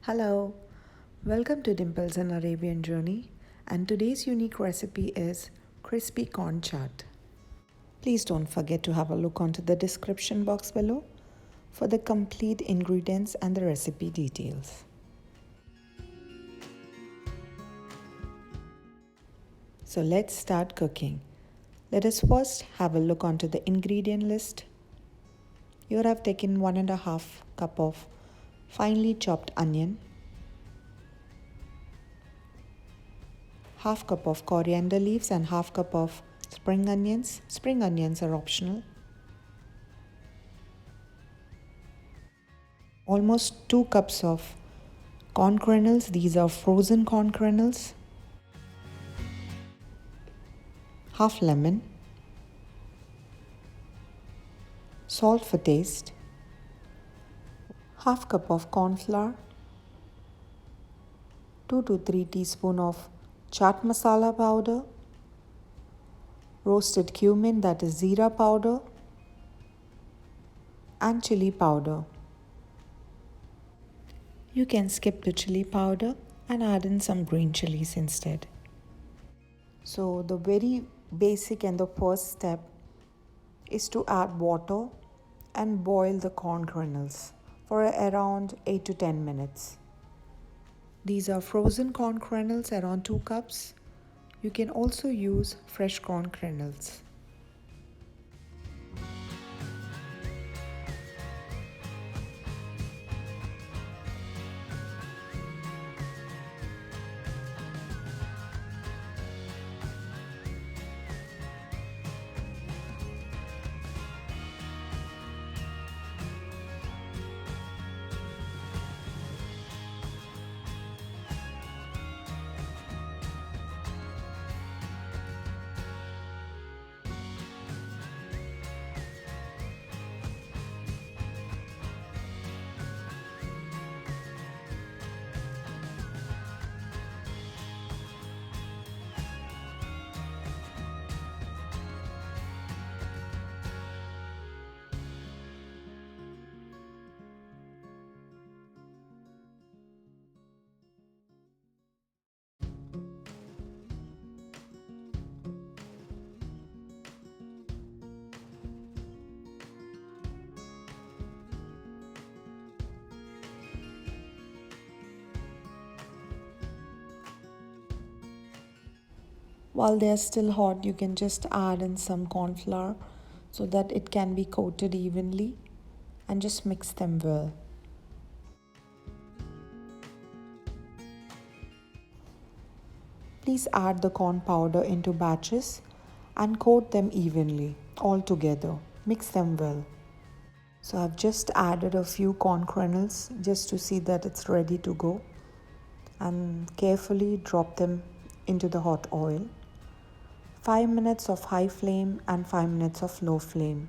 Hello, welcome to Dimples and Arabian Journey, and today's unique recipe is crispy corn chaat. Please don't forget to have a look onto the description box below for the complete ingredients and the recipe details. So let's start cooking. Let us first have a look onto the ingredient list. Here I've taken 1.5 cup of finely chopped onion, half cup of coriander leaves and half cup of spring onions. Spring onions are optional. Almost 2 cups of corn kernels. These are frozen corn kernels. Half lemon. Salt for taste. Half cup of corn flour. 2 to 3 teaspoon of chaat masala powder. Roasted cumin, that is zira powder, and chili powder. You can skip the chili powder and add in some green chilies instead. So the very basic and the first step is to add water and boil the corn kernels for around 8 to 10 minutes. These are frozen corn kernels, around 2 cups. You can also use fresh corn kernels. While they are still hot, you can just add in some corn flour so that it can be coated evenly and just mix them well. Please add the corn powder into batches and coat them evenly all together. Mix them well. So I've just added a few corn kernels just to see that it's ready to go, and carefully drop them into the hot oil. 5 minutes of high flame and 5 minutes of low flame.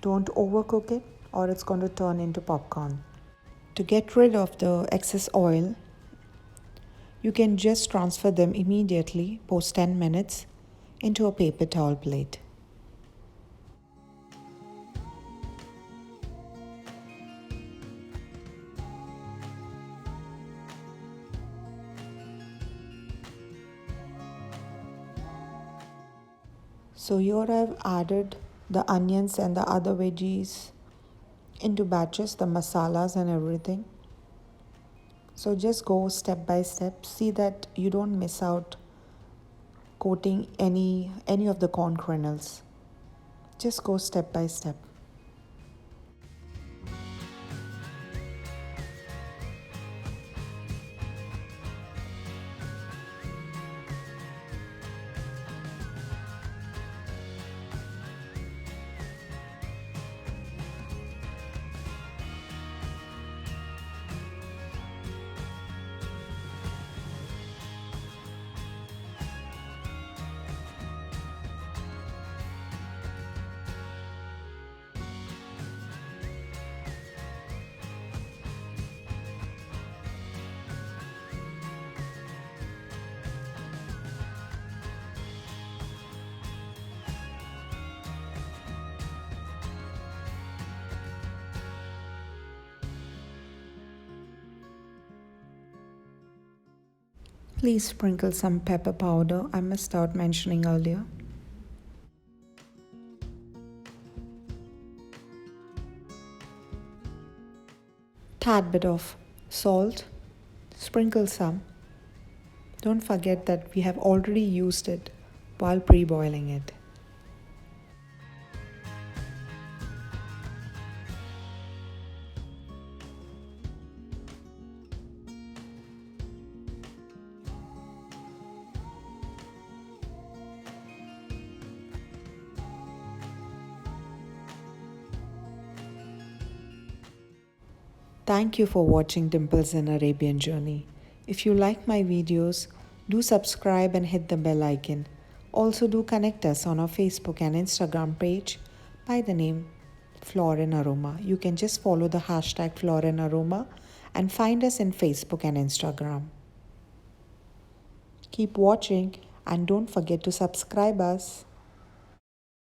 Don't overcook it or it's going to turn into popcorn. To get rid of the excess oil, you can just transfer them immediately post 10 minutes into a paper towel plate. So here I've added the onions and the other veggies into batches, the masalas and everything. So just go step by step. See that you don't miss out coating any of the corn kernels. Just go step by step. Please sprinkle some pepper powder. I missed out mentioning earlier. Tad bit of salt. Sprinkle some. Don't forget that we have already used it while pre-boiling it. Thank you for watching Dimples and Arabian Journey. If you like my videos, do subscribe and hit the bell icon. Also do connect us on our Facebook and Instagram page by the name Flora and Aroma. You can just follow the hashtag Flora and Aroma and find us in Facebook and Instagram. Keep watching and don't forget to subscribe us.